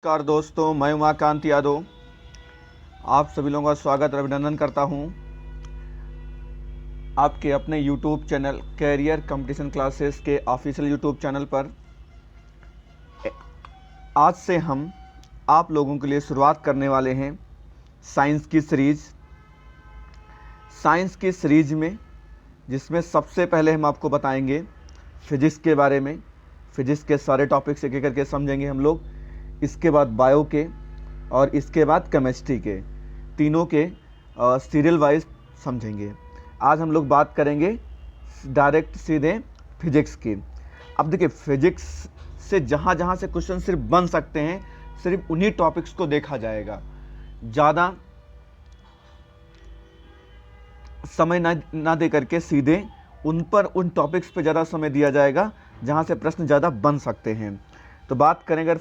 नमस्कार दोस्तों, मैं उमाकांत यादव आप सभी लोगों का स्वागत और अभिनंदन करता हूं आपके अपने YouTube channel career competition classes के ऑफिशियल YouTube चैनल पर। आज से हम आप लोगों के लिए शुरुआत करने वाले हैं साइंस की सीरीज में, जिसमें सबसे पहले हम आपको बताएंगे फिजिक्स के बारे में। फिजिक्स के सारे टॉपिक्स एक एक करके समझेंगे हम लोग। इसके बाद बायो के और इसके बाद केमिस्ट्री के, तीनों के सीरियल वाइज समझेंगे। आज हम लोग बात करेंगे डायरेक्ट सीधे फिजिक्स की। अब देखिए, फिजिक्स से जहाँ जहाँ से क्वेश्चन सिर्फ बन सकते हैं, सिर्फ उन्हीं टॉपिक्स को देखा जाएगा। ज़्यादा समय ना दे करके सीधे उन टॉपिक्स पे ज़्यादा समय दिया जाएगा जहाँ से प्रश्न ज़्यादा बन सकते हैं। तो बात करें अगर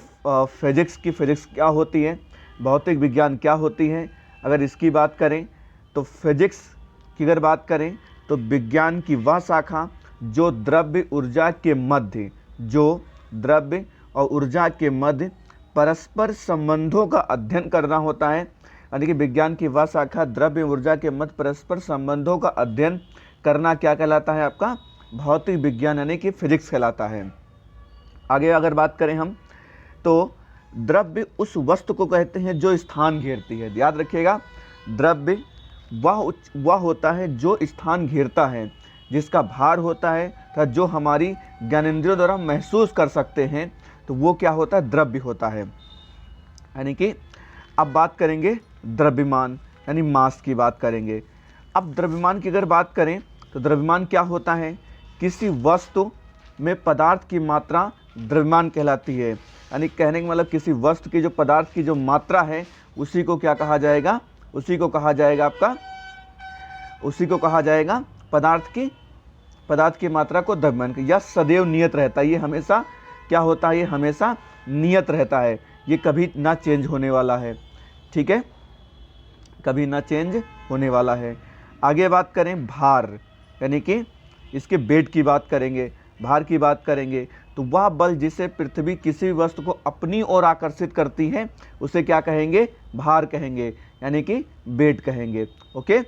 फिजिक्स की, फिजिक्स क्या होती है, भौतिक विज्ञान क्या होती है, अगर इसकी बात करें तो फिजिक्स की अगर बात करें तो विज्ञान की वह शाखा जो द्रव्य और ऊर्जा के मध्य परस्पर संबंधों का अध्ययन करना होता है। यानी कि विज्ञान की वह शाखा द्रव्य ऊर्जा के मध्य परस्पर संबंधों का अध्ययन करना क्या कहलाता है? आपका भौतिक विज्ञान यानी कि फिजिक्स कहलाता है। आगे अगर बात करें हम तो द्रव्य उस वस्तु को कहते हैं जो स्थान घेरती है। याद रखिएगा, द्रव्य वह होता है जो स्थान घेरता है, जिसका भार होता है तथा जो हमारी ज्ञानेंद्रियों द्वारा महसूस कर सकते हैं, तो वो क्या होता है? द्रव्य होता है। यानी कि अब बात करेंगे द्रव्यमान यानी मास की बात करेंगे। अब द्रव्यमान की अगर बात करें तो द्रव्यमान क्या होता है? किसी वस्तु में पदार्थ की मात्रा द्रव्यमान कहलाती है। यानी कहने का मतलब किसी वस्तु की जो पदार्थ की जो मात्रा है, उसी को क्या कहा जाएगा? उसी को कहा जाएगा पदार्थ की मात्रा को द्रव्यमान। यह सदैव नियत रहता है। ये हमेशा क्या होता है? ये हमेशा नियत रहता है। ये कभी ना चेंज होने वाला है। ठीक है, कभी ना चेंज होने वाला है। आगे बात करें भार, यानी कि इसके वेट की बात करेंगे, भार की बात करेंगे, तो वह बल जिसे पृथ्वी किसी वस्तु को अपनी ओर आकर्षित करती है, उसे क्या कहेंगे? भार कहेंगे, यानी कि वेट कहेंगे। ओके,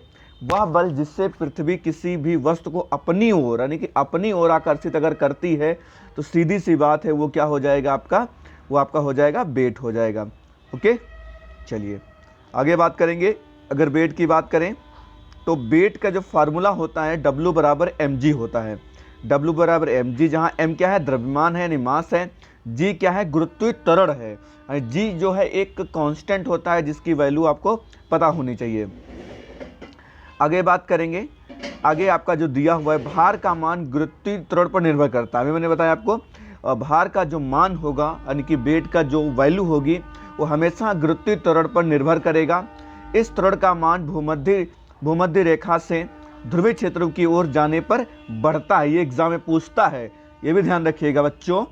वह बल जिससे पृथ्वी किसी भी वस्तु को अपनी ओर यानी कि अपनी ओर आकर्षित अगर करती है, तो सीधी सी बात है वो क्या हो जाएगा? वो आपका हो जाएगा वेट हो जाएगा। ओके, चलिए आगे बात करेंगे। अगर वेट की बात करें तो वेट का जो फार्मूला होता है W बराबर mg होता है। W बराबर mg, जहाँ m क्या है? द्रव्यमान है यानी मास है। g क्या है? गुरुत्वीय त्वरण है। g जो है एक कांस्टेंट होता है जिसकी वैल्यू आपको पता होनी चाहिए। आगे बात करेंगे। आगे आपका जो दिया हुआ है, भार का मान गुरुत्वीय त्वरण पर निर्भर करता है। अभी मैंने बताया आपको, भार का जो मान होगा यानी कि वेट का जो वैल्यू होगी, वो हमेशा गुरुत्वीय त्वरण पर निर्भर करेगा। इस त्वरण का मान भूमध्य रेखा से ध्रुवीय क्षेत्रों की ओर जाने पर बढ़ता है। ये एग्जाम में पूछता है, ये भी ध्यान रखिएगा बच्चों।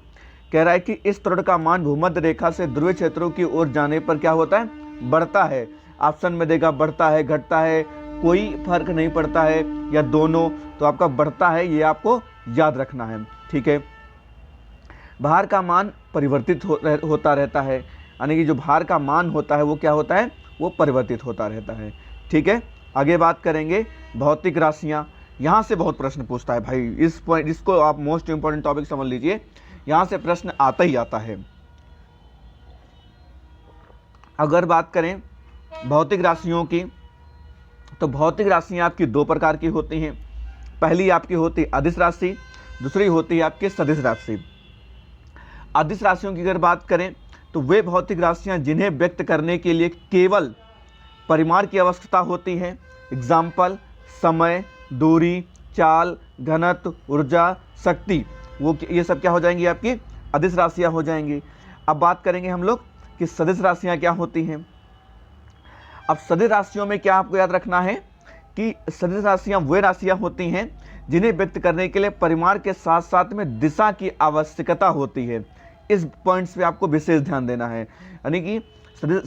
कह रहा है कि इस त्वरण का मान भूमध्य रेखा से ध्रुवीय क्षेत्रों की ओर जाने पर क्या होता है? बढ़ता है। ऑप्शन में देगा बढ़ता है, घटता है, कोई फर्क नहीं पड़ता है, या दोनों, तो आपका बढ़ता है, ये आपको याद रखना है। ठीक है, भार का मान परिवर्तित होता रहता है। यानी कि जो भार का मान होता है वो क्या होता है? वो परिवर्तित होता रहता है। ठीक है, आगे बात करेंगे भौतिक राशियां। यहाँ से बहुत प्रश्न पूछता है भाई, इसको आप मोस्ट इंपॉर्टेंट टॉपिक समझ लीजिए, यहाँ से प्रश्न आता ही आता है। अगर बात करें भौतिक राशियों की, तो भौतिक राशियां आपकी दो प्रकार की होती हैं। पहली आपकी होती है अदिश राशि, दूसरी होती है आपकी सदिश राशि। अदिश राशियों की अगर बात करें तो वे भौतिक राशियां जिन्हें व्यक्त करने के लिए केवल परिमाण की आवश्यकता होती है। एग्जाम्पल समय, दूरी, चाल, घनत्व, ऊर्जा, शक्ति, वो ये सब क्या हो जाएंगी? आपकी अदिश राशियां हो जाएंगी। अब बात करेंगे हम लोग कि सदिश राशियां क्या होती हैं। अब सदिश राशियों में क्या आपको याद रखना है कि सदिश राशियां वे राशियां होती हैं जिन्हें व्यक्त करने के लिए परिमाण के साथ साथ में दिशा की आवश्यकता होती है। इस पॉइंट्स पे आपको विशेष ध्यान देना है। यानी कि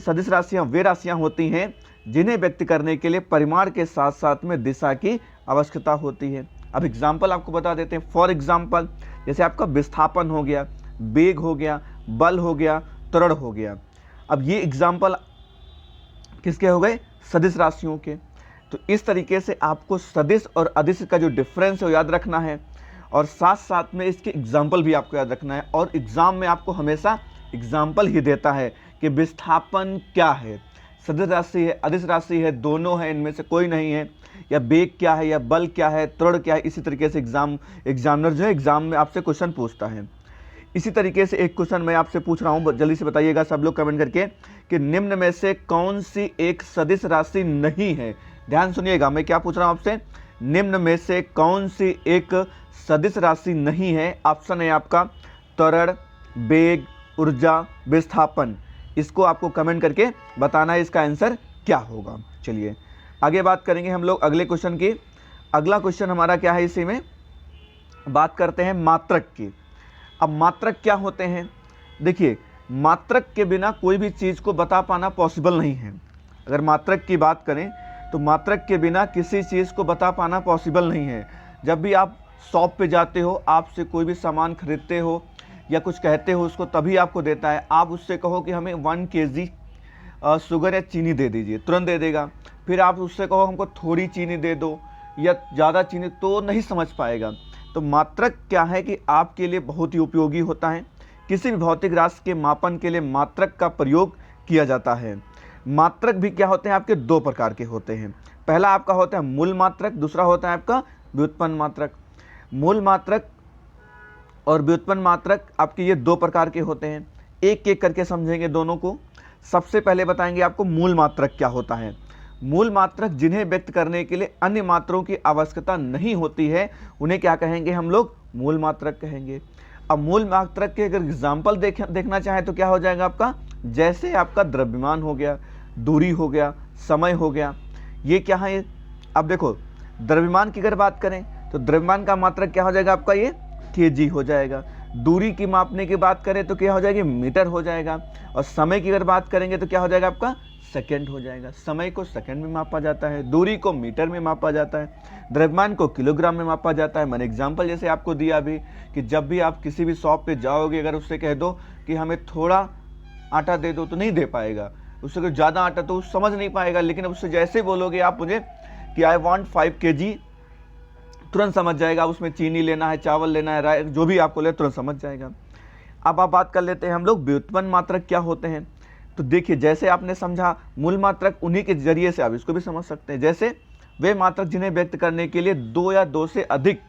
सदिश राशियां वे राशियां होती हैं जिन्हें व्यक्त करने के लिए परिमाण के साथ साथ में दिशा की आवश्यकता होती है। अब एग्जाम्पल आपको बता देते हैं। फॉर एग्जाम्पल जैसे आपका विस्थापन हो गया, वेग हो गया, बल हो गया, त्वरण हो गया। अब ये एग्जाम्पल किसके हो गए? सदिश राशियों के। तो इस तरीके से आपको सदिश और अदिश का जो डिफरेंस है वो याद रखना है, और साथ साथ में इसके एग्जाम्पल भी आपको याद रखना है। और एग्जाम में आपको हमेशा एग्जाम्पल ही देता है कि विस्थापन क्या है, सदिश राशि है, अदिश राशि है, दोनों है, इनमें से कोई नहीं है, या वेग क्या है, या बल क्या है, त्वरण क्या है। इसी तरीके से एग्जामिनर जो है एग्जाम में आपसे क्वेश्चन पूछता है। इसी तरीके से एक क्वेश्चन मैं आपसे पूछ रहा हूँ, जल्दी से बताइएगा सब लोग कमेंट करके, कि निम्न में से कौन सी एक सदिश राशि नहीं है? ध्यान सुनिएगा, मैं क्या पूछ रहा हूँ आपसे, निम्न में से कौन सी एक सदिश राशि नहीं है? ऑप्शन है आपका त्वरण, वेग, ऊर्जा, विस्थापन। इसको आपको कमेंट करके बताना है इसका आंसर क्या होगा। चलिए आगे बात करेंगे हम लोग अगले क्वेश्चन की। अगला क्वेश्चन हमारा क्या है, इसी में बात करते हैं मात्रक की। अब मात्रक क्या होते हैं? देखिए, मात्रक के बिना कोई भी चीज़ को बता पाना पॉसिबल नहीं है। अगर मात्रक की बात करें तो मात्रक के बिना किसी चीज़ को बता पाना पॉसिबल नहीं है। जब भी आप शॉप पे जाते हो, आपसे कोई भी सामान खरीदते हो या कुछ कहते हो उसको, तभी आपको देता है। आप उससे कहो कि हमें 1 kg शुगर या चीनी दे दीजिए, तुरंत दे देगा। फिर आप उससे कहो हमको थोड़ी चीनी दे दो या ज़्यादा चीनी, तो नहीं समझ पाएगा। तो मात्रक क्या है कि आपके लिए बहुत ही उपयोगी होता है। किसी भी भौतिक राशि के मापन के लिए मात्रक का प्रयोग किया जाता है। मात्रक भी क्या होते हैं आपके? 2 प्रकार के होते हैं। पहला आपका होता है मूल मात्रक, दूसरा होता है आपका व्युत्पन्न मात्रक। मूल मात्रक और व्युत्पन्न मात्रक आपके ये 2 प्रकार के होते हैं। एक एक करके समझेंगे दोनों को। सबसे पहले बताएंगे आपको मूल मात्रक क्या होता है। मूल मात्रक जिन्हें व्यक्त करने के लिए अन्य मात्रों की आवश्यकता नहीं होती है, उन्हें क्या कहेंगे हम लोग? मूल मात्रक कहेंगे। अब मूल मात्रक के अगर एग्जाम्पल देखना चाहें तो क्या हो जाएगा आपका? जैसे आपका द्रव्यमान हो गया, दूरी हो गया, समय हो गया, ये क्या है? अब देखो, द्रव्यमान की अगर बात करें तो द्रव्यमान का मात्रक क्या हो जाएगा आपका? ये kg हो जाएगा। दूरी की मापने की बात करें तो क्या हो जाएगी? मीटर हो जाएगा। और समय की अगर बात करेंगे तो क्या हो जाएगा आपका? सेकंड हो जाएगा। समय को सेकंड में मापा जाता है, दूरी को मीटर में मापा जाता है, द्रव्यमान को किलोग्राम में मापा जाता है। मैंने एग्जांपल जैसे आपको दिया अभी, कि जब भी आप किसी भी शॉप पे जाओगे, अगर उससे कह दो कि हमें थोड़ा आटा दे दो, तो नहीं दे पाएगा। उससे कोई ज़्यादा आटा तो समझ नहीं पाएगा। लेकिन अब उससे जैसे बोलोगे आप मुझे कि आई वांट 5 kg, तुरंत समझ जाएगा। उसमें चीनी लेना है, चावल लेना है, राय, जो भी आपको ले, तुरंत समझ जाएगा। अब आप बात कर लेते हैं हम लोग व्युत्पन्न मात्रक क्या होते हैं। तो देखिए, जैसे आपने समझा मूल मात्रक, उन्हीं के जरिए से आप इसको भी समझ सकते हैं। जैसे वे मात्रक जिन्हें व्यक्त करने के लिए 2 या 2 से अधिक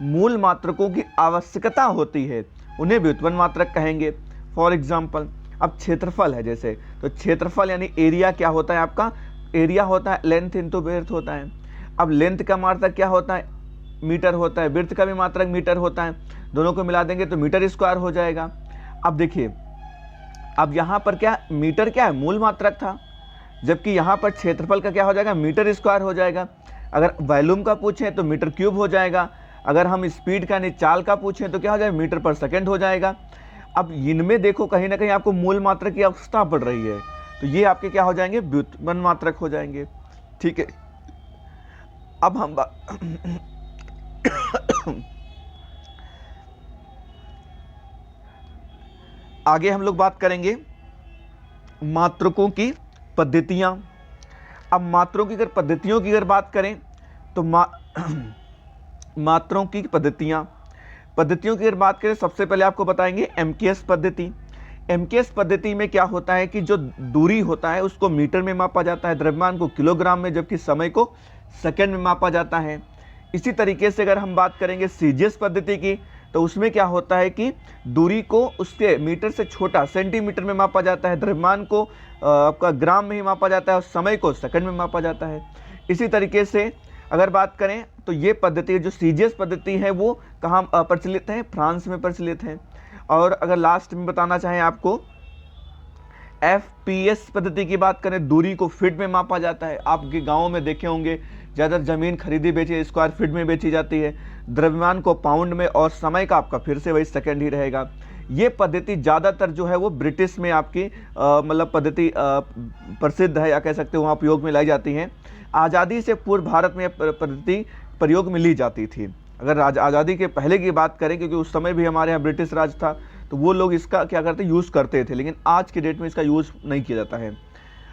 मूल मात्रकों की आवश्यकता होती है, उन्हें व्युत्पन्न मात्रक कहेंगे। फॉर एग्जाम्पल, अब क्षेत्रफल है जैसे, तो क्षेत्रफल यानी एरिया क्या होता है आपका? एरिया होता है लेंथ इंटू विड्थ होता है। अब लेंथ का मात्रक क्या होता है? मीटर होता है। विड्थ का भी मात्रक मीटर होता है। दोनों को मिला देंगे तो मीटर स्क्वायर हो जाएगा। अब देखिए, अब यहाँ पर क्या मीटर क्या है? मूल मात्रक था, जबकि यहाँ पर क्षेत्रफल का क्या हो जाएगा? मीटर स्क्वायर हो जाएगा। अगर वॉल्यूम का पूछें तो मीटर क्यूब हो जाएगा। अगर हम स्पीड का यानी चाल का पूछें तो क्या हो जाएगा? मीटर पर सेकंड हो जाएगा। अब इनमें देखो कहीं ना कहीं आपको मूल मात्रक की आवश्यकता पड़ रही है, तो ये आपके क्या हो जाएंगे? व्युत्पन्न मात्रक हो जाएंगे। ठीक है, अब हम आगे हम लोग बात करेंगे मात्रकों की पद्धतियां। अब मात्रों की अगर पद्धतियों की अगर बात करें तो मात्रों की पद्धतियों की अगर बात करें, सबसे पहले आपको बताएंगे एमकेएस पद्धति। एमकेएस पद्धति में क्या होता है कि जो दूरी होता है उसको मीटर में मापा जाता है, द्रव्यमान को किलोग्राम में, जबकि समय को सेकंड में मापा जाता है। इसी तरीके से अगर हम बात करेंगे सीजीएस पद्धति की, तो उसमें क्या होता है कि दूरी को उसके मीटर से छोटा सेंटीमीटर में मापा जाता है, द्रव्यमान को आपका ग्राम में ही मापा जाता है और समय को सेकंड में मापा जाता है। इसी तरीके से अगर बात करें तो ये पद्धति जो सीजीएस पद्धति है वो कहाँ प्रचलित है? फ्रांस में प्रचलित है। और अगर लास्ट में बताना चाहें आपको, एफपीएस पद्धति की बात करें, दूरी को फीट में मापा जाता है। आपके गाँव में देखे होंगे ज़्यादा ज़मीन खरीदी बेची स्क्वायर फीट में बेची जाती है, द्रव्यमान को पाउंड में, और समय का आपका फिर से वही सेकंड ही रहेगा। ये पद्धति ज़्यादातर जो है वो ब्रिटिश में आपकी मतलब पद्धति प्रसिद्ध है, या कह सकते हो वहाँ उपयोग में लाई जाती हैं। आज़ादी से पूर्व भारत में पद्धति प्रयोग में ली जाती थी। अगर आज़ादी के पहले की बात करें, क्योंकि उस समय भी हमारे यहाँ ब्रिटिश राज था, तो वो लोग इसका क्या करते यूज़ करते थे, लेकिन आज के डेट में इसका यूज़ नहीं किया जाता है।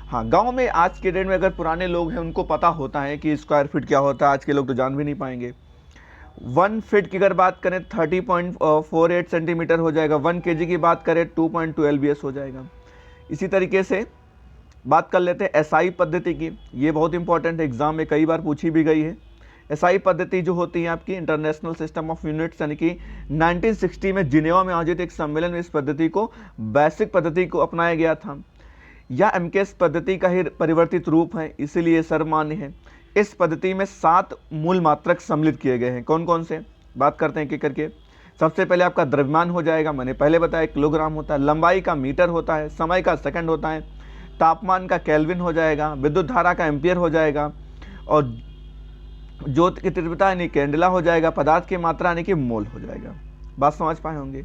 हाँ, गांव में आज के डेट में अगर पुराने लोग हैं उनको पता होता है कि स्क्वायर फीट क्या होता है, आज के लोग तो जान भी नहीं पाएंगे। 1 फीट की अगर बात करें 30.48 सेंटीमीटर हो जाएगा, 1 केजी की बात करें 2.2 LBS हो जाएगा। इसी तरीके से बात कर लेते हैं एसआई पद्धति की, ये बहुत इंपॉर्टेंट है, एग्जाम में कई बार पूछी भी गई है। एसआई पद्धति जो होती है आपकी इंटरनेशनल सिस्टम ऑफ यूनिट्स, यानी कि 1960 में जिनेवा में आयोजित एक सम्मेलन में इस पद्धति को बेसिक पद्धति को अपनाया गया था। यह एमकेएस पद्धति का ही परिवर्तित रूप है, इसीलिए सर्वमान्य है। इस पद्धति में 7 मूल मात्रक सम्मिलित किए गए हैं। कौन कौन से, बात करते हैं एक करके। सबसे पहले आपका द्रव्यमान हो जाएगा, मैंने पहले बताया किलोग्राम होता है, लंबाई का मीटर होता है, समय का सेकंड होता है, तापमान का केल्विन हो जाएगा, विद्युत धारा का एम्पियर हो जाएगा, और ज्योति की तीव्रता यानी कैंडेला हो जाएगा, पदार्थ की मात्रा यानी कि मोल हो जाएगा। बात समझ पाए होंगे।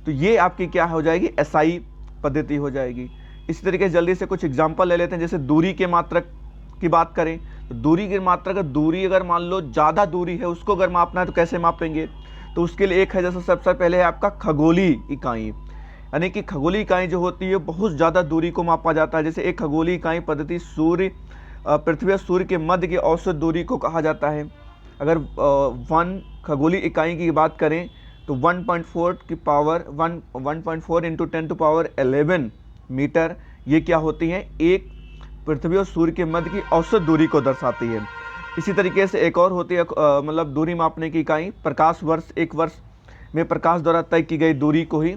तो ये आपकी क्या हो जाएगी, एसआई पद्धति हो जाएगी। इसी तरीके से जल्दी से कुछ एग्जाम्पल ले लेते हैं। जैसे दूरी के मात्रक की बात करें तो दूरी की मात्रक, दूरी अगर मान लो ज़्यादा दूरी है उसको अगर मापना है तो कैसे मापेंगे, तो उसके लिए एक है, जैसे सबसे पहले है आपका खगोलीय इकाई, यानी कि खगोलीय इकाई जो होती है बहुत ज़्यादा दूरी को मापा जाता है। जैसे एक खगोलीय इकाई पद्धति सूर्य, पृथ्वी और सूर्य के मध्य की औसत दूरी को कहा जाता है। अगर 1 खगोलीय इकाई की बात करें तो 1.4 की power 1.4 into 10 to power 11 metre, ये क्या होती है, एक पृथ्वी और सूर्य के मध्य की औसत दूरी को दर्शाती है। इसी तरीके से एक और होती है मतलब दूरी मापने की इकाई प्रकाश वर्ष। एक वर्ष में प्रकाश द्वारा तय की गई दूरी को ही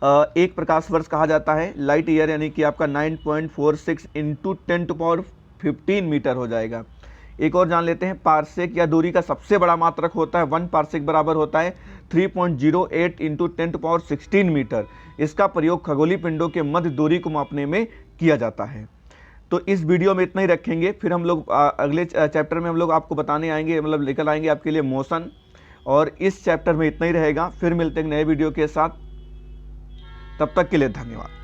एक प्रकाश वर्ष कहा जाता है। लाइट ईयर यानी कि आपका 9.46 इंटू 10 टू पावर 15 मीटर हो जाएगा। एक और जान लेते हैं पार्सेक, या दूरी का सबसे बड़ा मात्रक होता है 1 पार्सेक बराबर होता है 3.08 इंटू 10 टू पावर 16 मीटर। इसका प्रयोग खगोलीय पिंडों के मध्य दूरी को मापने में किया जाता है। तो इस वीडियो में इतना ही रखेंगे, फिर हम लोग अगले चैप्टर में हम लोग आपको बताने आएंगे, मतलब लेकर आएंगे आपके लिए मोशन, और इस चैप्टर में इतना ही रहेगा। फिर मिलते हैं नए वीडियो के साथ, तब तक के लिए धन्यवाद।